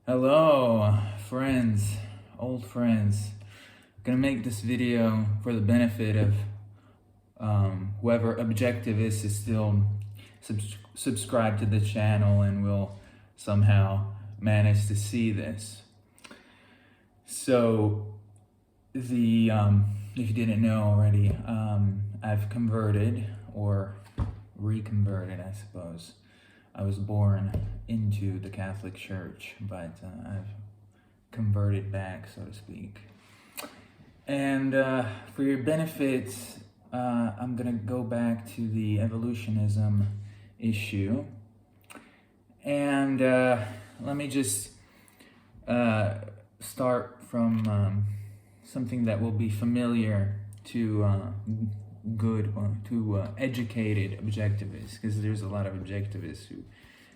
Hello, friends, old friends. I'm gonna make this video for the benefit of whoever objectivist is still subscribed to the channel and will somehow manage to see this. So, if you didn't know already, I've converted or reconverted, I suppose. I was born into the Catholic Church, but I've converted back, so to speak. And for your benefit, I'm gonna go back to the evolutionism issue. And let me just start from something that will be familiar to educated objectivists, because there's a lot of objectivists who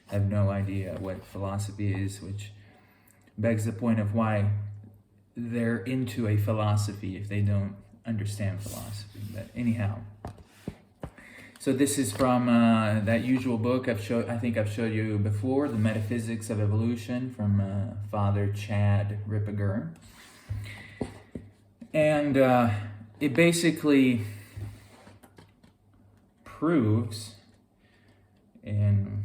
have no idea what philosophy is, which begs the point of why they're into a philosophy if they don't understand philosophy. But anyhow, so this is from that usual book I think I've showed you before, The Metaphysics of Evolution, from Father Chad Ripperger. And it basically proves in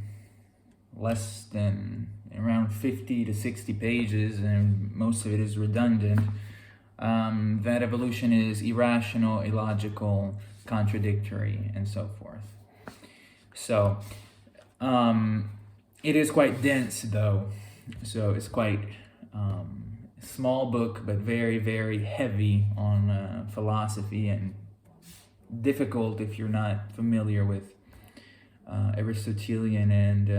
less than around 50 to 60 pages, and most of it is redundant, that evolution is irrational, illogical, contradictory, and so forth. So it is quite dense, though. So it's quite small book, but very, very heavy on philosophy, and difficult if you're not familiar with Aristotelian and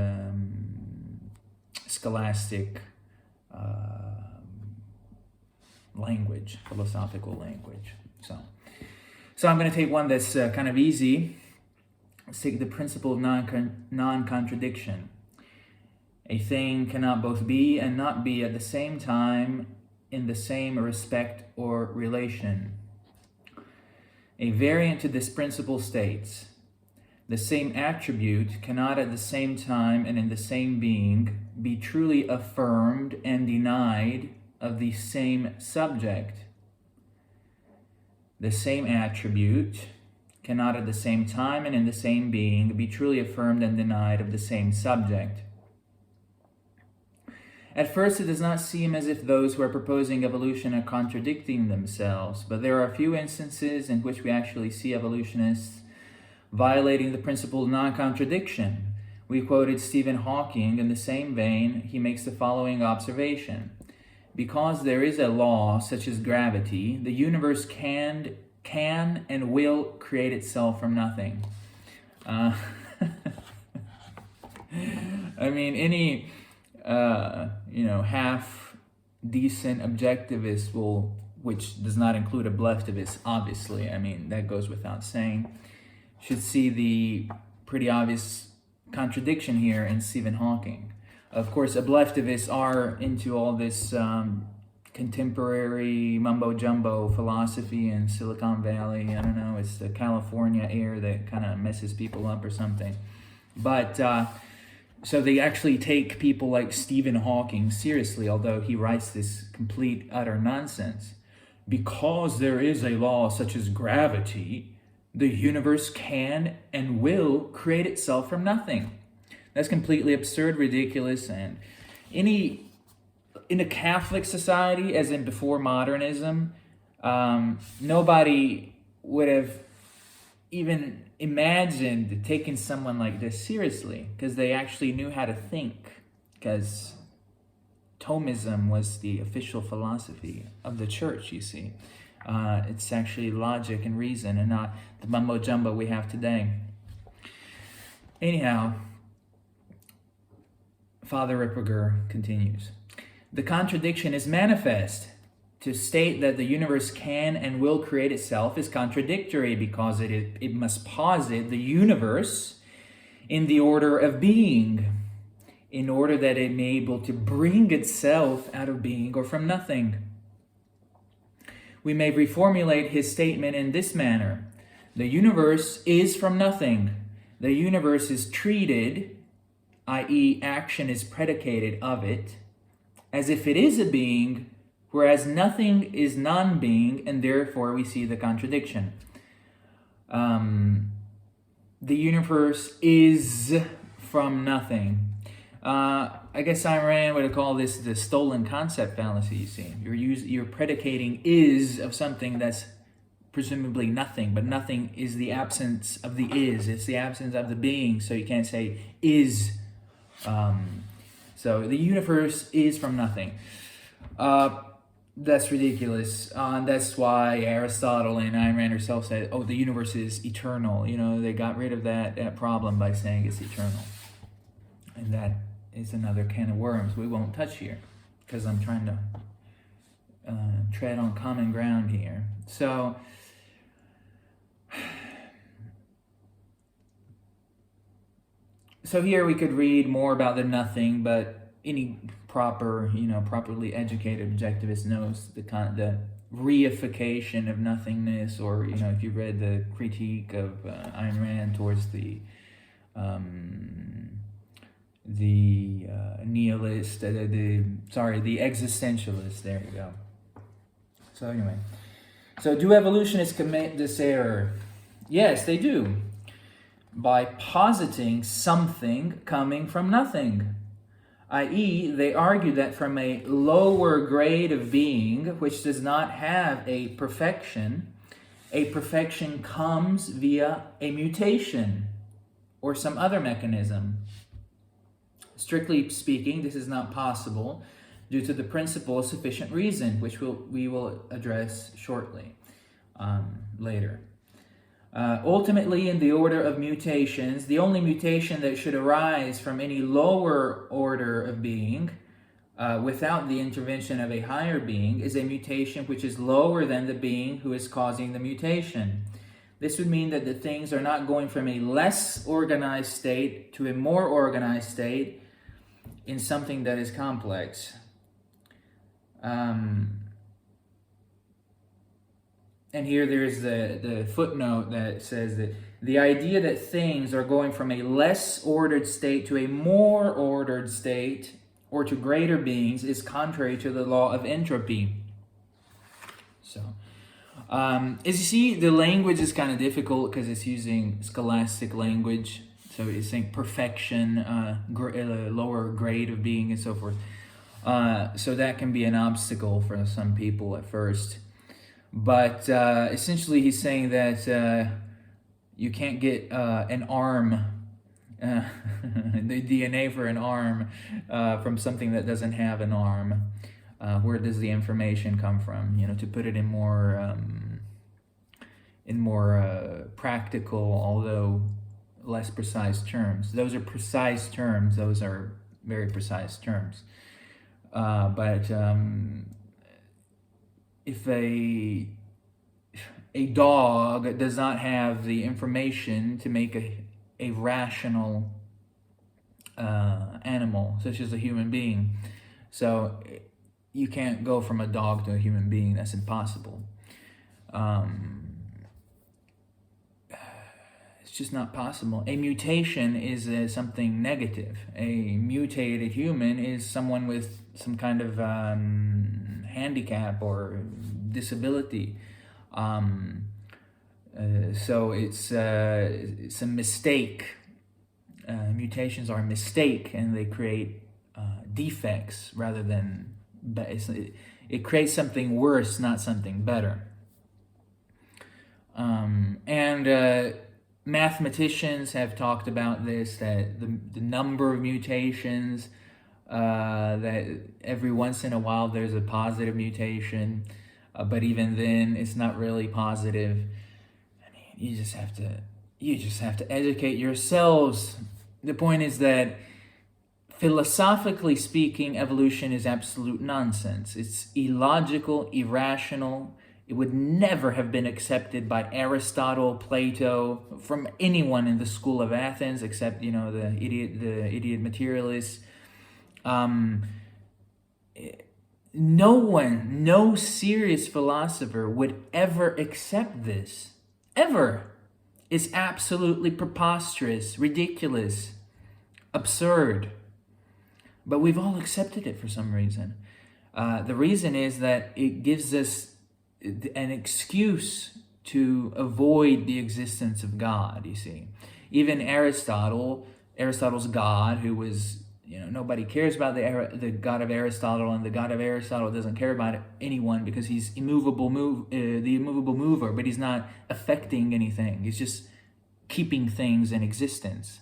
scholastic language, philosophical language. So I'm going to take one that's kind of easy. Let's take the principle of non-contradiction. A thing cannot both be and not be at the same time in the same respect or relation. A variant to this principle states, the same attribute cannot at the same time and in the same being be truly affirmed and denied of the same subject. The same attribute cannot at the same time and in the same being be truly affirmed and denied of the same subject. At first, it does not seem as if those who are proposing evolution are contradicting themselves, but there are a few instances in which we actually see evolutionists violating the principle of non-contradiction. We quoted Stephen Hawking. In the same vein, he makes the following observation. Because there is a law such as gravity, the universe can and will create itself from nothing. I mean, any half decent objectivist will, which does not include a leftivist, obviously, I mean, that goes without saying, should see the pretty obvious contradiction here in Stephen Hawking. Of course, ablectivists are into all this contemporary mumbo-jumbo philosophy in Silicon Valley. I don't know, it's the California air that kind of messes people up or something. But so they actually take people like Stephen Hawking seriously, although he writes this complete, utter nonsense. Because there is a law such as gravity, the universe can and will create itself from nothing. That's completely absurd, ridiculous, and in a Catholic society, as in before modernism, nobody would have even imagined taking someone like this seriously, because they actually knew how to think, because Thomism was the official philosophy of the church, you see. It's actually logic and reason and not the mumbo-jumbo we have today. Anyhow, Father Ripperger continues. The contradiction is manifest. To state that the universe can and will create itself is contradictory, because it must posit the universe in the order of being, in order that it may be able to bring itself out of being or from nothing. We may reformulate his statement in this manner. The universe is from nothing. The universe is treated, i.e., action is predicated of it, as if it is a being, whereas nothing is non-being, and therefore we see the contradiction. The universe is from nothing. I guess Ayn Rand would call this the stolen concept fallacy. You see, you're predicating is of something that's presumably nothing, but nothing is the absence of the is. It's the absence of the being, so you can't say is. So the universe is from nothing. That's ridiculous. That's why Aristotle and Ayn Rand herself said, oh, the universe is eternal. You know, they got rid of that problem by saying it's eternal. And that is another can of worms we won't touch here, because I'm trying to tread on common ground here. So, here we could read more about the nothing, but any properly educated objectivist knows the reification of nothingness, or if you read the critique of Ayn Rand towards the nihilist, the existentialist. There you go. So anyway, do evolutionists commit this error? Yes, they do, by positing something coming from nothing. I.e., they argue that from a lower grade of being, which does not have a perfection comes via a mutation or some other mechanism. Strictly speaking, this is not possible due to the principle of sufficient reason, which we will address shortly, later. Ultimately, in the order of mutations, the only mutation that should arise from any lower order of being, without the intervention of a higher being, is a mutation which is lower than the being who is causing the mutation. This would mean that the things are not going from a less organized state to a more organized state in something that is complex. And here there's the footnote that says that the idea that things are going from a less ordered state to a more ordered state or to greater beings is contrary to the law of entropy. So, as you see, the language is kind of difficult because it's using scholastic language. So it's saying perfection, lower grade of being, and so forth. So that can be an obstacle for some people at first. But essentially he's saying that you can't get an arm, the DNA for an arm, from something that doesn't have an arm. Where does the information come from? To put it in more practical, although less precise terms. Those are precise terms. Those are very precise terms. But if a dog does not have the information to make a rational animal, such as a human being, so you can't go from a dog to a human being. That's impossible. It's just not possible. A mutation is something negative. A mutated human is someone with some kind of handicap or disability. So it's a mistake. Mutations are a mistake, and they create defects rather than it creates something worse, not something better. And mathematicians have talked about this, that the number of mutations, that every once in a while there's a positive mutation, but even then it's not really positive. I mean, you just have to educate yourselves. The point is that philosophically speaking, evolution is absolute nonsense. It's illogical, irrational. It would never have been accepted by Aristotle, Plato, from anyone in the school of Athens, except the idiot materialists. No serious philosopher would ever accept this, ever. It's absolutely preposterous, ridiculous, absurd. But we've all accepted it for some reason. The reason is that it gives us an excuse to avoid the existence of God, you see. Even Aristotle's God, who was, nobody cares about the God of Aristotle, and the God of Aristotle doesn't care about anyone because he's the immovable mover, but he's not affecting anything. He's just keeping things in existence.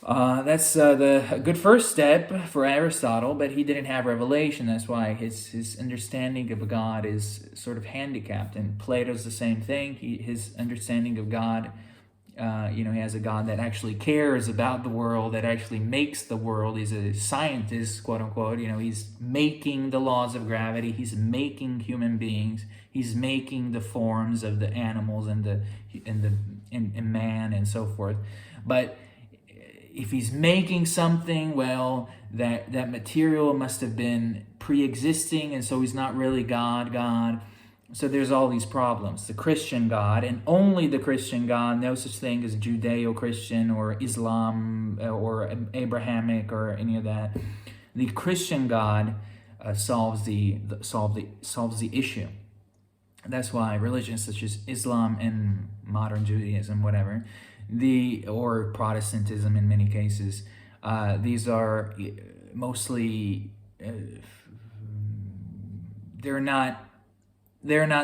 That's the good first step for Aristotle, but he didn't have revelation. That's why his understanding of God is sort of handicapped. And Plato's the same thing. His understanding of God, he has a God that actually cares about the world, that actually makes the world. He's a scientist, quote unquote. He's making the laws of gravity. He's making human beings. He's making the forms of the animals and man and so forth. But if he's making something, well, that material must have been pre-existing, and so he's not really God. So there's all these problems. The Christian God, and only the Christian God, no such thing as Judeo-Christian or Islam or Abrahamic or any of that. The Christian God solves the issue. That's why religions such as Islam and modern Judaism, whatever, or Protestantism in many cases, these are mostly they're not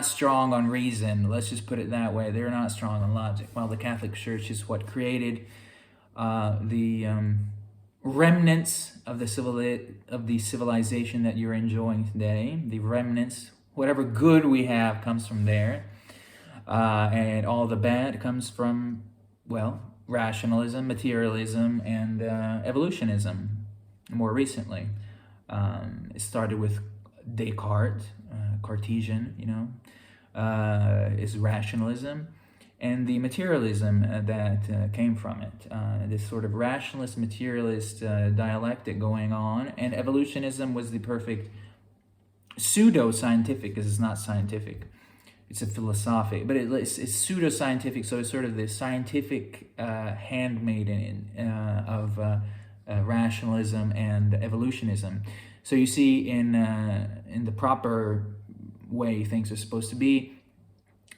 strong on reason. Let's just put it that way. They're not strong on logic. While the Catholic Church is what created the remnants of the civilization that you're enjoying today. The remnants, whatever good we have, comes from there, and all the bad comes from, rationalism, materialism, and evolutionism. More recently, it started with Descartes, Cartesian, is rationalism, and the materialism that came from it. This sort of rationalist, materialist dialectic going on, and evolutionism was the perfect pseudo-scientific, because it's not scientific. It's a philosophic, but it's pseudo-scientific, so it's sort of the scientific handmaiden of rationalism and evolutionism. So you see, in the proper way things are supposed to be,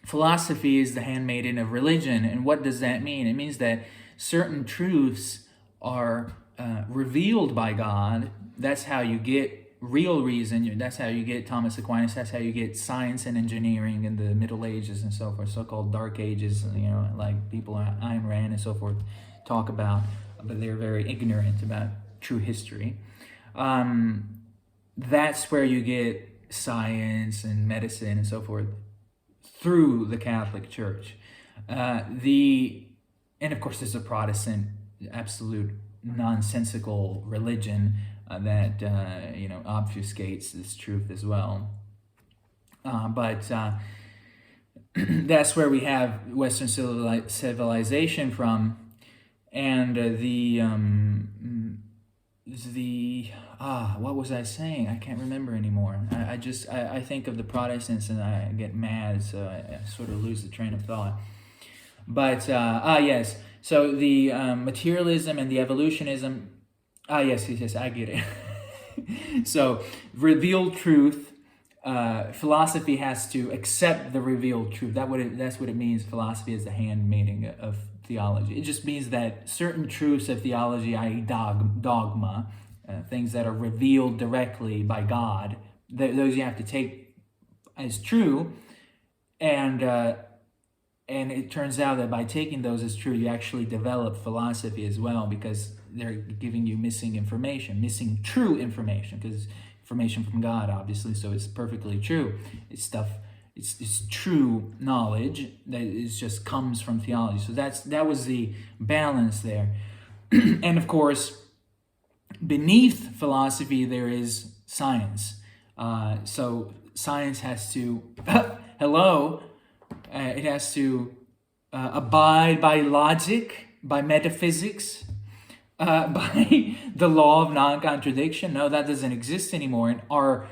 philosophy is the handmaiden of religion. And what does that mean? It means that certain truths are revealed by God. That's how you get real reason. That's how you get Thomas Aquinas. That's how you get science and engineering in the Middle Ages and so forth, so-called Dark Ages, like people like Ayn Rand and so forth talk about, but they're very ignorant about true history. That's where you get science and medicine and so forth, through the Catholic Church. And of course there's a Protestant, absolute nonsensical religion that obfuscates this truth as well. But that's where we have Western civilization from, and what was I saying? I can't remember anymore. I think of the Protestants and I get mad, so I sort of lose the train of thought. But yes. So the materialism and the evolutionism. Yes, I get it. So revealed truth. Philosophy has to accept the revealed truth. That's what it means. Philosophy is the handmaiden of theology. It just means that certain truths of theology, i.e. dogma, things that are revealed directly by God, those you have to take as true, and it turns out that by taking those as true, you actually develop philosophy as well, because they're giving you missing true information, because information from God, obviously, so it's perfectly true. It's true knowledge that just comes from theology. So that was the balance there. And of course, beneath philosophy there is science. So science has to it has to abide by logic, by metaphysics, by the law of non-contradiction. No, that doesn't exist anymore in our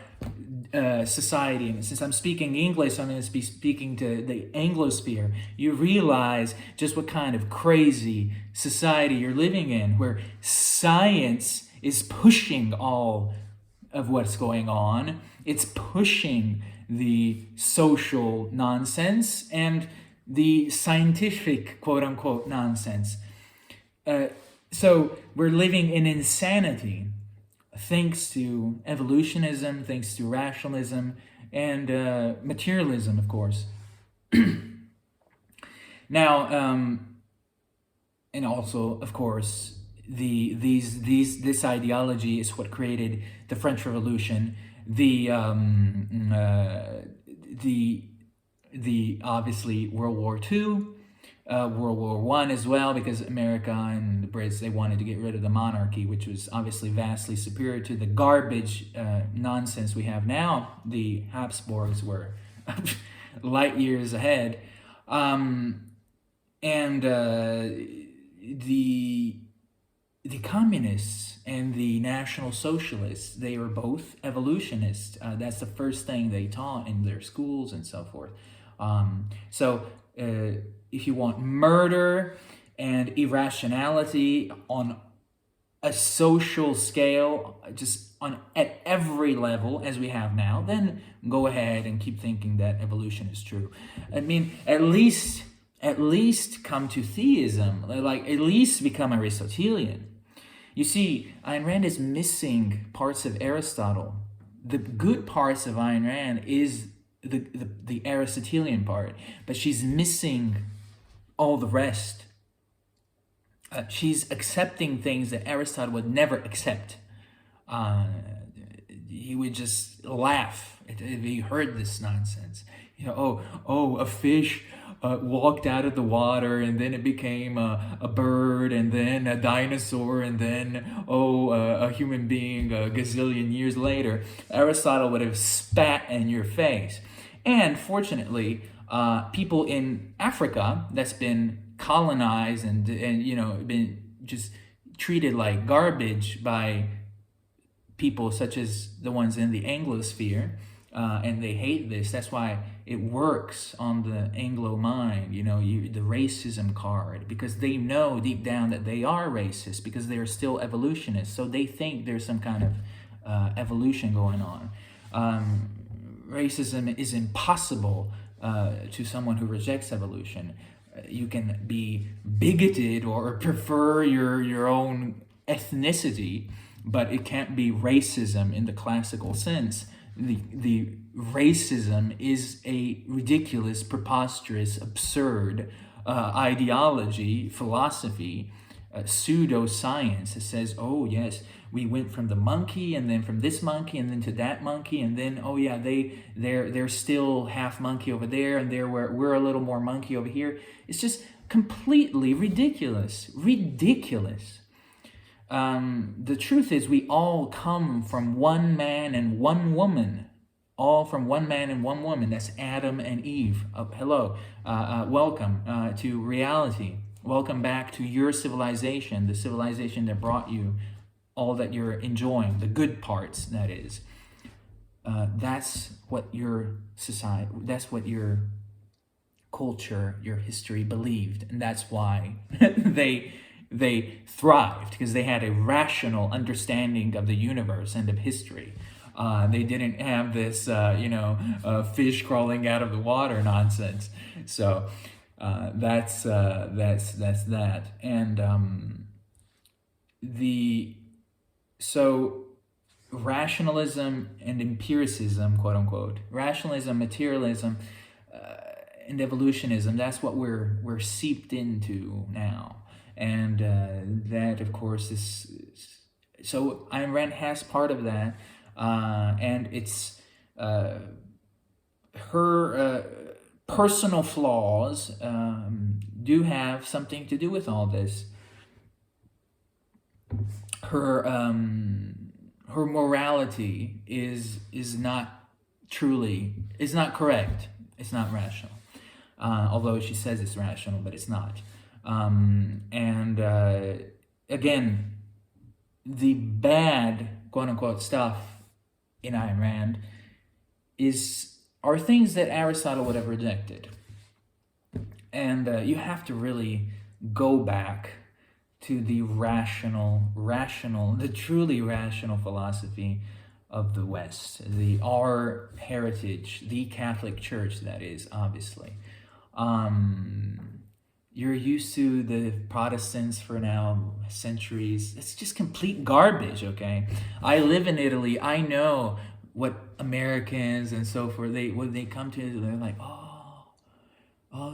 society. And since I'm speaking English, I'm going to be speaking to the Anglosphere. You realize just what kind of crazy society you're living in, where science is pushing all of what's going on. It's pushing the social nonsense and the scientific quote unquote nonsense. So we're living in insanity thanks to evolutionism, thanks to rationalism, and materialism, of course. Now, and also, of course, this ideology is what created the French Revolution, the obviously World War II, World War One as well, because America and the Brits, they wanted to get rid of the monarchy, which was obviously vastly superior to the garbage nonsense we have now. The Habsburgs were light years ahead, and the communists and the National Socialists, they were both evolutionists. That's the first thing they taught in their schools and so forth. So if you want murder and irrationality on a social scale, just at every level as we have now, then go ahead and keep thinking that evolution is true. I mean, at least come to theism, like at least become Aristotelian. You see, Ayn Rand is missing parts of Aristotle. The good parts of Ayn Rand is the Aristotelian part, but she's missing all the rest. She's accepting things that Aristotle would never accept. He would just laugh if he heard this nonsense. You know, a fish walked out of the water, and then it became a bird, and then a dinosaur, and then a human being a gazillion years later. Aristotle would have spat in your face. And fortunately, people in Africa that's been colonized and been just treated like garbage by people such as the ones in the Anglosphere, and they hate this. That's why it works on the Anglo mind, the racism card, because they know deep down that they are racist because they're still evolutionists. So they think there's some kind of evolution going on. Racism is impossible to someone who rejects evolution. You can be bigoted or prefer your own ethnicity, but it can't be racism in the classical sense. The racism is a ridiculous, preposterous, absurd ideology, philosophy, pseudoscience that says, oh yes, we went from the monkey, and then from this monkey, and then to that monkey, and then oh yeah, they're still half monkey over there, and we're a little more monkey over here. It's just completely ridiculous. The truth is, we all come from one man and one woman. All from one man and one woman. That's Adam and Eve. Hello. Welcome to reality. Welcome back to your civilization, the civilization that brought you all that you're enjoying, the good parts, that is. That's what your society, that's what your culture, your history believed. And that's why they thrived, because they had a rational understanding of the universe and of history. They didn't have this, fish crawling out of the water nonsense. So that's that. And so rationalism and empiricism, quote unquote, rationalism, materialism, and evolutionism. That's what we're seeped into now. And that, of course, is so Ayn Rand has part of that, and it's her personal flaws do have something to do with all this. Her morality is not correct. It's not rational, although she says it's rational, but it's not. Again, the bad, quote unquote, stuff in Ayn Rand are things that Aristotle would have rejected. And you have to really go back to the the truly rational philosophy of the West, our heritage, the Catholic Church, that is, obviously. You're used to the Protestants for now centuries. It's just complete garbage, okay? I live in Italy. I know what Americans and so forth, when they come to Italy, they're like, oh,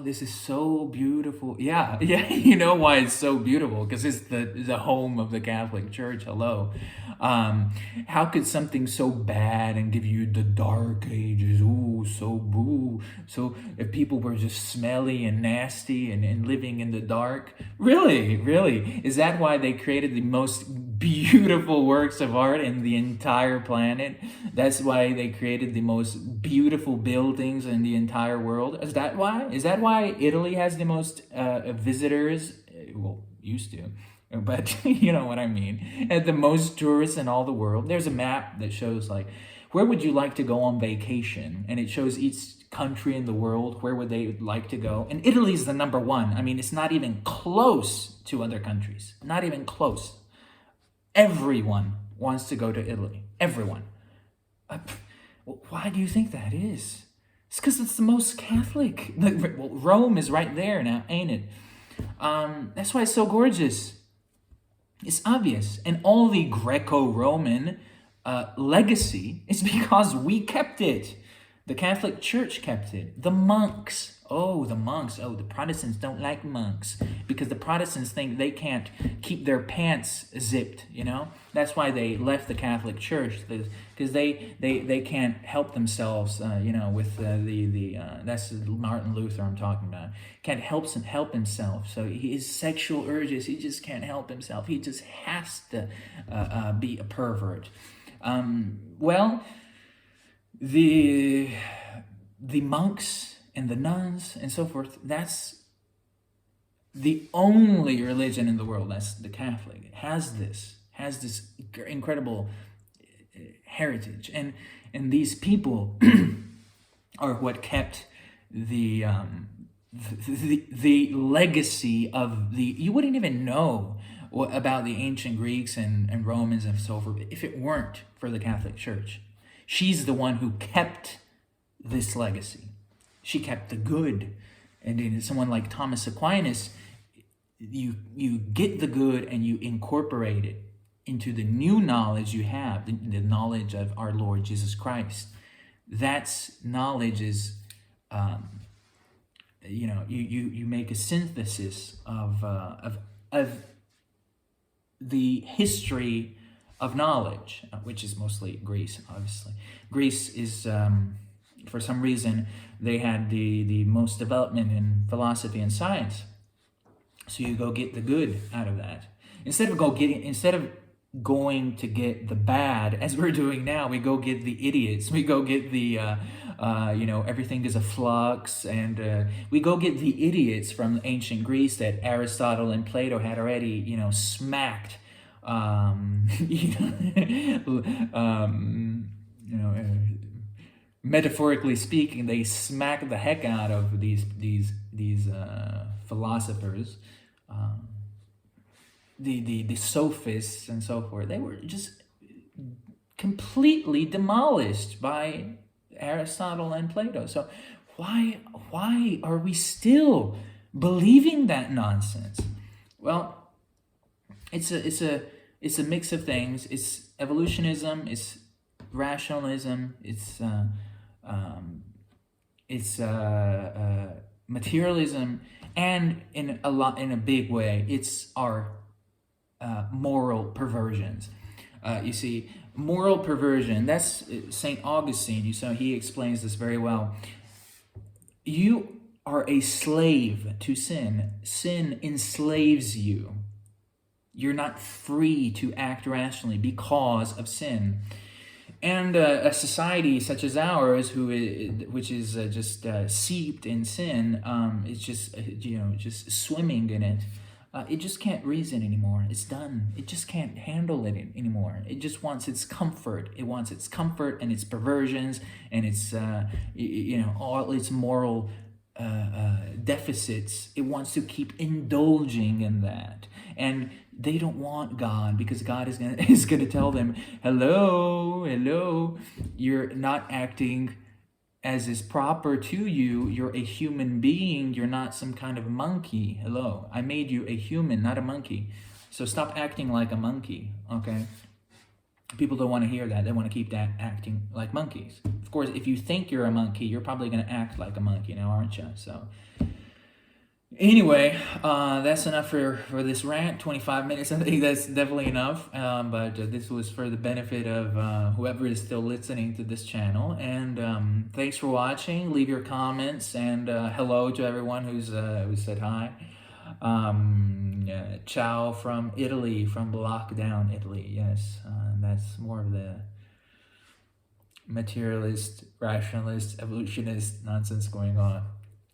this is so beautiful. Yeah, yeah, you know why it's so beautiful? Because it's the home of the Catholic Church. Hello. How could something so bad and give you the dark ages? Ooh, so boo. So if people were just smelly and nasty and living in the dark, really, is that why they created the most beautiful works of art in the entire planet? That's why they created the most beautiful buildings in the entire world. Is that why? Is that why Italy has the most visitors? Well, used to. But you know what I mean. And the most tourists in all the world. There's a map that shows, like, where would you like to go on vacation? And it shows each country in the world, where would they like to go? And Italy's the number one. I mean, it's not even close to other countries. Not even close. Everyone wants to go to Italy. Everyone. Why do you think that is? It's because it's the most Catholic. Well, Rome is right there now, ain't it? That's why it's so gorgeous. It's obvious. And all the Greco-Roman legacy is because we kept it. The Catholic Church kept it. The monks. The monks. Oh, the Protestants don't like monks because the Protestants think they can't keep their pants zipped, you know? That's why they left the Catholic Church, because they can't help themselves, with that's Martin Luther I'm talking about. Can't help himself. So his sexual urges, he just can't help himself. He just has to be a pervert. The monks and the nuns and so forth, that's the only religion in the world, that's the Catholic. It has this incredible heritage, and these people are what kept the legacy of you wouldn't even know about the ancient Greeks and Romans and so forth if it weren't for the Catholic Church. She's the one who kept this legacy. She kept the good. And in someone like Thomas Aquinas, you get the good and you incorporate it into the new knowledge you have, the knowledge of our Lord Jesus Christ. That's knowledge is, you make a synthesis of the history of knowledge, which is mostly Greece, obviously. Greece is, for some reason, they had the most development in philosophy and science. So you go get the good out of that. Instead of going to get the bad, as we're doing now, we go get the idiots. We go get the, everything is a flux. And we go get the idiots from ancient Greece that Aristotle and Plato had already, smacked. Metaphorically speaking, they smacked the heck out of these philosophers, the sophists and so forth. They were just completely demolished by Aristotle and Plato. So why are we still believing that nonsense? Well, it's a mix of things. It's evolutionism. It's rationalism. It's materialism, and in a big way, it's our moral perversions. You see, moral perversion, that's St. Augustine. He explains this very well. You are a slave to sin. Sin enslaves you. You're not free to act rationally because of sin. And a society such as ours, which is just seeped in sin, it's just just swimming in it. It just can't reason anymore. It's done. It just can't handle it anymore. It just wants its comfort. It wants its comfort and its perversions and its all its moral deficits. It wants to keep indulging in that, and they don't want God, because God is gonna is gonna tell them, hello, you're not acting as is proper to you. You're a human being. You're not some kind of monkey. Hello, I made you a human, not a monkey. So stop acting like a monkey. Okay. People don't want to hear that. They want to keep that acting like monkeys. Of course, if you think you're a monkey, you're probably going to act like a monkey now, aren't you? So anyway, that's enough for this rant. 25 minutes, I think that's definitely enough. But this was for the benefit of whoever is still listening to this channel. And thanks for watching. Leave your comments, and hello to everyone who said hi. Ciao from Italy, from lockdown Italy. Yes, that's more of the materialist, rationalist, evolutionist nonsense going on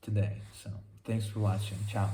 today. So thanks for watching. Ciao.